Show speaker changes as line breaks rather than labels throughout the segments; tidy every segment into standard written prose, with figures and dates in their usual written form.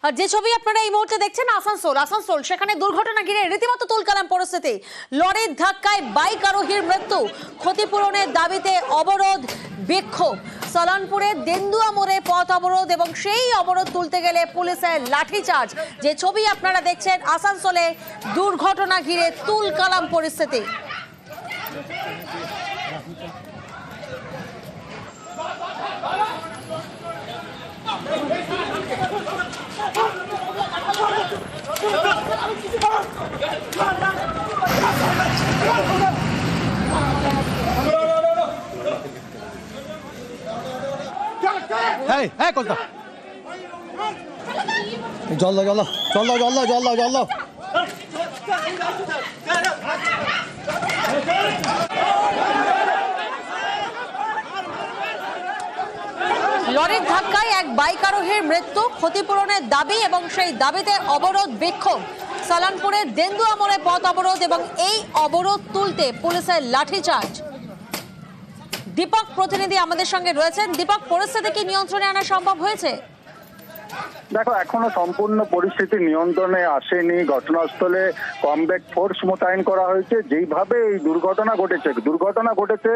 আর যে ছবি আপনারা এই মুহূর্তে দেখছেন আসানসোল সেখানে দুর্ঘটনা ঘিরে রীতিমতো তুলকালাম পরিস্থিতি। লরির ধাক্কায় বাইক আরোহীর মৃত্যু, ক্ষতিপূরণের দাবিতে অবরোধ বিক্ষোভ। সলানপুরে দেন্দুয়া মোড়ে পথ অবরোধ এবং সেই অবরোধ তুলতে গেলে পুলিশের লাঠিচার্জ। যে ছবি আপনারা দেখছেন আসানসোলে দুর্ঘটনা ঘিরে তুলকালাম পরিস্থিতি।
জল দাও
লরির ধাক্কায় এক বাইক আরোহীর মৃত্যু, ক্ষতিপূরণের দাবি এবং সেই দাবিতে অবরোধ বিক্ষোভ। সালানপুরের দেন্দুয়া মোড়ে পথ অবরোধ এবং এই অবরোধ তুলতে পুলিশের লাঠিচার্জ। দীপক প্রতিনিধি আমাদের সঙ্গে রয়েছেন। দীপক, পরিস্থিতি কি নিয়ন্ত্রণে আনা সম্ভব হয়েছে?
দেখো, এখনো সম্পূর্ণ পরিস্থিতি নিয়ন্ত্রণে আসেনি। ঘটনাস্থলে কমব্যাক ফোর্স মোতায়েন করা হয়েছে। যেইভাবে এই দুর্ঘটনা ঘটেছে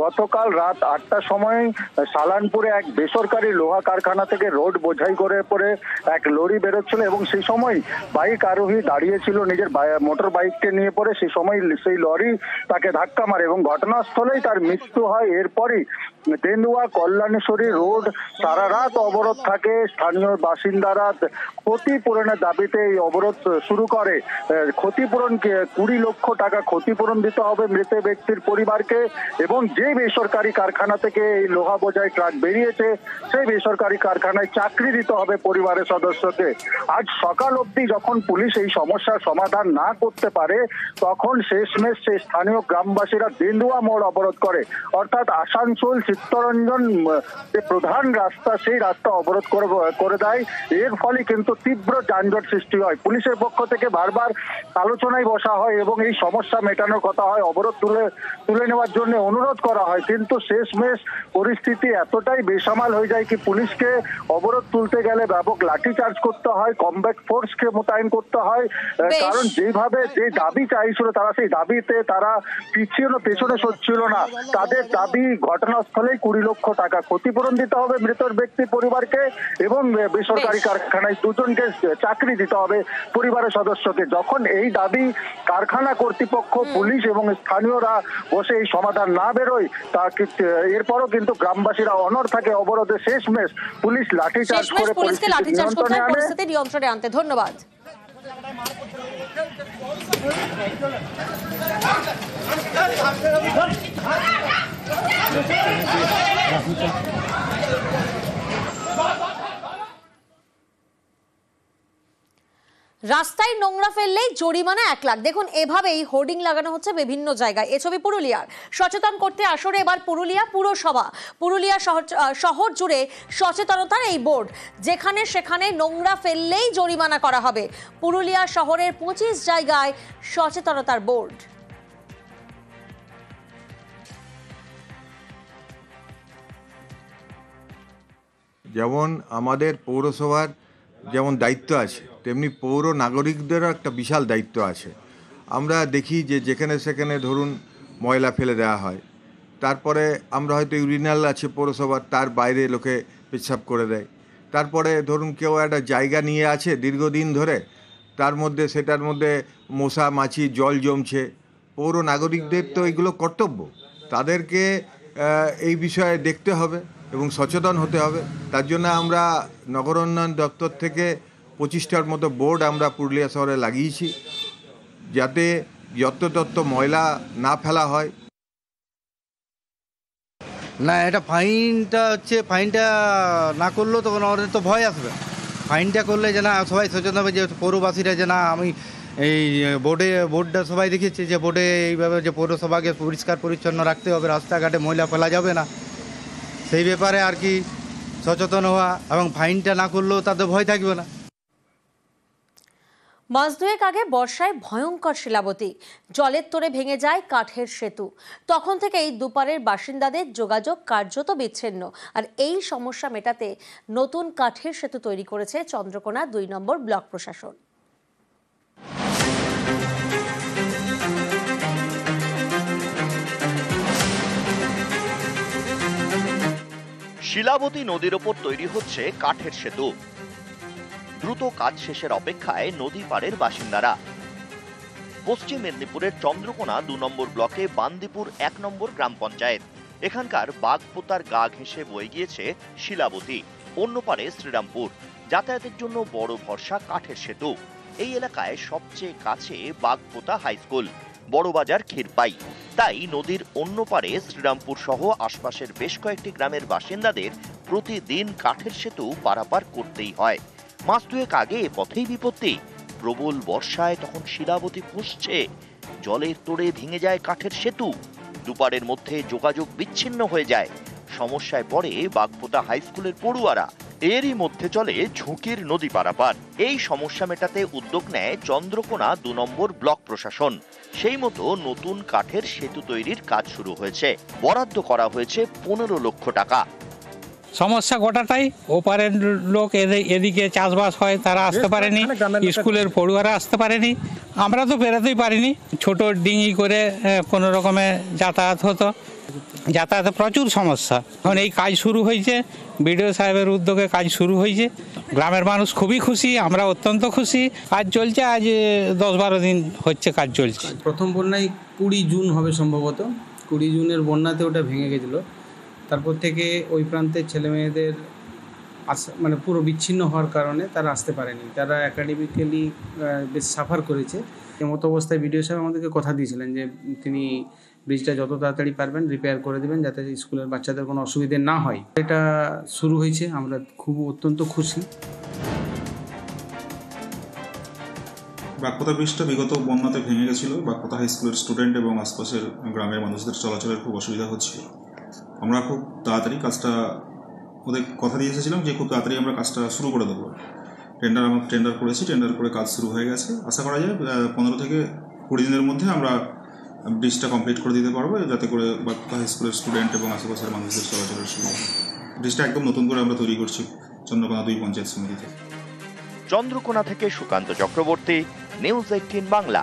গতকাল রাত 8টার সময় সালানপুরে এক বেসরকারি লোহা কারখানা থেকে রোড বোঝাই করে পরে এক লরি বেরোচ্ছিল এবং সেই সময় বাইক আরোহী দাঁড়িয়েছিল নিজের মোটর বাইককে নিয়ে পড়ে। সেই সময় সেই লরি তাকে ধাক্কা মারে এবং ঘটনাস্থলেই তার মৃত্যু হয়। এরপরই দেন্দুয়া কল্যাণেশ্বরী রোড সারা রাত অবরোধ থাকে। স্থানীয় বাসিন্দারা ক্ষতিপূরণের দাবিতে এই অবরোধ শুরু করে। ক্ষতিপূরণ 20 লক্ষ টাকা ক্ষতিপূরণ দিতে হবে মৃত ব্যক্তির পরিবারকে এবং যে বেসরকারি কারখানা থেকে এই লোহা বোঝাই ট্রাক বেরিয়েছে সেই বেসরকারি কারখানায় চাকরি দিতে হবে পরিবারের সদস্যকে। আজ সকাল অবধি যখন পুলিশ এই সমস্যার সমাধান না করতে পারে তখন শেষমেশ সেই স্থানীয় গ্রামবাসীরা দেন্দুয়া মোড় অবরোধ করে, অর্থাৎ আসানসোল চিত্তরঞ্জন যে প্রধান রাস্তা সেই রাস্তা অবরোধ করে দেয়। এর ফলে কিন্তু তীব্র যানজট সৃষ্টি হয়। পুলিশের পক্ষ থেকে বারবার আলোচনায় বসা হয় এবং এই সমস্যা মেটানোর কথা হয়, অবরোধ তুলে নেওয়ার জন্য অনুরোধ করা হয়, কিন্তু শেষমেশ পরিস্থিতি এতটাই বেসামাল হয়ে যায় কি পুলিশকে অবরোধ তুলতে গেলে ব্যাপক লাঠিচার্জ করতে হয়, কমব্যাক ফোর্সকে মোতায়েন করতে হয়। কারণ যেভাবে যে দাবি চাইছিল তারা সেই দাবিতে তারা পেছনে সরছিল না। তাদের দাবি ঘটনাস্থলেই 20 লক্ষ টাকা ক্ষতিপূরণ দিতে হবে মৃত ব্যক্তির পরিবারকে এবং বেসরকারি কারখানায় 2 জনকে চাকরি দিতে হবে পরিবারের সদস্যকে। যখন এই দাবি কারখানা কর্তৃপক্ষ, পুলিশ এবং স্থানীয়রা বসে এই সমাধান না বেরোয় তা এরপরও কিন্তু গ্রামবাসীরা অনড় থাকে অবরোধে। শেষমেশ পুলিশ লাঠিচার্জ করে
পরিস্থিতি নিয়ন্ত্রণে আনতে। ধন্যবাদ। রাস্তায় নোংরা ফেললেই জরিমানা 1 লাখ। দেখুন, এভাবেই হোর্ডিং লাগানো হচ্ছে বিভিন্ন জায়গায়। এ ছবি পুরুলিয়ার। সচেতন করতে আসরে এবার পুরুলিয়া শহর জুড়ে সচেতনতার এই বোর্ড, যেখানে সেখানে নোংরা ফেললেই জরিমানা করা হবে। পুরুলিয়া শহরের 25 জায়গায় সচেতনতার বোর্ড।
যেমন আমাদের পৌরসভার যেমন দায়িত্ব আছে তেমনি পৌর নাগরিকদেরও একটা বিশাল দায়িত্ব আছে। আমরা দেখি যে যেখানে সেখানে ধরুন ময়লা ফেলে দেওয়া হয়, তারপরে আমরা হয়তো ইউরিনাল আছে পৌরসভার, তার বাইরে লোকে পেচ্ছাপ করে দেয়। তারপরে ধরুন কেউ একটা জায়গা নিয়ে আছে দীর্ঘদিন ধরে, সেটার মধ্যে মশা মাছি জল জমছে। পৌর নাগরিকদের তো এগুলো কর্তব্য, তাদেরকে এই বিষয়ে দেখতে হবে এবং সচেতন হতে হবে। তার জন্য আমরা নগর উন্নয়ন দপ্তর থেকে 25টার মতো বোর্ড আমরা পুরুলিয়া শহরে লাগিয়েছি, যাতে যত্রতত্র ময়লা না ফেলা হয়।
না, এটা ফাইনটা না করলেও তখন আমাদের তো ভয় আসবে। ফাইনটা করলে যে না সবাই সচেতন হবে, যে পৌরবাসীরা যে না আমি এই বোর্ডটা সবাই দেখেছে যে বোর্ডে এইভাবে যে পৌরসভাকে পরিষ্কার পরিচ্ছন্ন রাখতে হবে, রাস্তাঘাটে ময়লা ফেলা যাবে না, সেই ব্যাপারে আর কি সচেতন হওয়া এবং ফাইনটা না করলেও তাদের ভয় থাকবে না।
মাস দুয়েক আগে বর্ষায় ভয়ঙ্কর শিলাবতী, জলের তোড়ে ভেঙে যায় কাঠের সেতু। তখন থেকেই দুপারের বাসিন্দাদের যোগাযোগ কার্যত বিচ্ছিন্ন। আর এই সমস্যা মেটাতে নতুন কাঠের সেতু তৈরি করেছে চন্দ্রকোনা ২ নম্বর ব্লক প্রশাসন।
শিলাবতী নদীর ওপর তৈরি হচ্ছে কাঠের সেতু। দ্রুত কাজ শেষের অপেক্ষায় নদী পাড়ের বাসিন্দারা। পশ্চিম মেদিনীপুরের চন্দ্রকোনা ২ নম্বর ব্লকে বান্দিপুর ১ নম্বর গ্রাম পঞ্চায়েত। এখানকার বাগপোতার গা ঘেঁষে বয়ে গিয়েছে শিলাবতী। অন্য পারে শ্রীরামপুর। যাতায়াতের জন্য বড় ভরসা কাঠের সেতু। এই এলাকায় সবচেয়ে কাছে বাগপোতা হাই স্কুল, বড়বাজার ক্ষীরপাই। তাই নদীর অন্য পারে শ্রীরামপুর সহ আশপাশের বেশ কয়েকটি গ্রামের বাসিন্দাদের প্রতিদিন কাঠের সেতু পারাপার করতেই হয়। মাস দুয়েক আগে এ পথেই বিপত্তি। প্রবল বর্ষায় তখন শিলাবতী ফুঁসছে, জলের তোড়ে ভেঙে যায় কাঠের সেতু। দুপারের মধ্যে যোগাযোগ বিচ্ছিন্ন হয়ে যায়। সমস্যায় পড়ে বাগপোতা হাই স্কুলের পড়ুয়ারা। এরই মধ্যে চলে ঝুঁকির নদী পারাপার। এই সমস্যা মেটাতে উদ্যোগ নেয় চন্দ্রকোনা ২ নম্বর ব্লক প্রশাসন। সেই মতো নতুন কাঠের সেতু তৈরির কাজ শুরু হয়েছে। বরাদ্দ করা হয়েছে ১৫ লক্ষ টাকা।
সমস্যা গোটাটাই, ওপারের লোক এদিকে চাষবাস হয়, তারা আসতে পারেনি, স্কুলের পড়ুয়ারা আসতে পারেনি, আমরা তো বেরোতেই পারিনি। ছোট ডিঙি করে কোনো রকমে যাতায়াত হতো, যাতায়াতে প্রচুর সমস্যা। এখন এই কাজ শুরু হয়েছে, বিডিও সাহেবের উদ্যোগে কাজ শুরু হয়েছে। গ্রামের মানুষ খুবই খুশি, আমরা অত্যন্ত খুশি। কাজ চলছে, আজ ১০-১২ দিন হচ্ছে কাজ চলছে।
প্রথম বন্যায় ২০ জুন হবে সম্ভবত, ২০ জুনের বন্যাতে ওটা ভেঙে গেছিলো। তারপর থেকে ওই প্রান্তের ছেলেমেয়েদের মানে পুরো বিচ্ছিন্ন হওয়ার কারণে তারা আসতে পারেনি। তারা একাডেমিক্যালি বেশ সাফার করেছে। এমতো অবস্থায় বিডিও সাহেব আমাদেরকে কথা দিয়েছিলেন যে তিনি ব্রিজটা যত তাড়াতাড়ি পারবেন রিপেয়ার করে দেবেন, যাতে স্কুলের বাচ্চাদের কোনো অসুবিধে না হয়। এটা শুরু হয়েছে, আমরা খুব অত্যন্ত খুশি।
বাগপোতা ব্রিজটা বিগত বন্যাতে ভেঙে গেছিলো। বাগপোতা হাই স্কুলের স্টুডেন্ট এবং আশপাশের গ্রামের মানুষদের চলাচলের খুব অসুবিধা হচ্ছিল। আমরা খুব তাড়াতাড়ি কাজটা ওদের কথা দিয়ে এসেছিলাম যে খুব তাড়াতাড়ি আমরা কাজটা শুরু করে দেবো। টেন্ডার করেছি, টেন্ডার করে কাজ শুরু হয়ে গেছে। আশা করা যায় ১৫ থেকে ২০ দিনের মধ্যে আমরা ব্রিজটা কমপ্লিট করে দিতে পারবো, যাতে করে বাগপোতা হাই স্কুলের স্টুডেন্ট এবং আশেপাশের মানুষদের চলাচলের সুবিধা। ব্রিজটা একদম নতুন করে আমরা তৈরি করছি চন্দ্রকোনা ২ পঞ্চায়েত সমিতিতে।
চন্দ্রকোনা থেকে সুকান্ত চক্রবর্তী, নিউজ ১৮ বাংলা।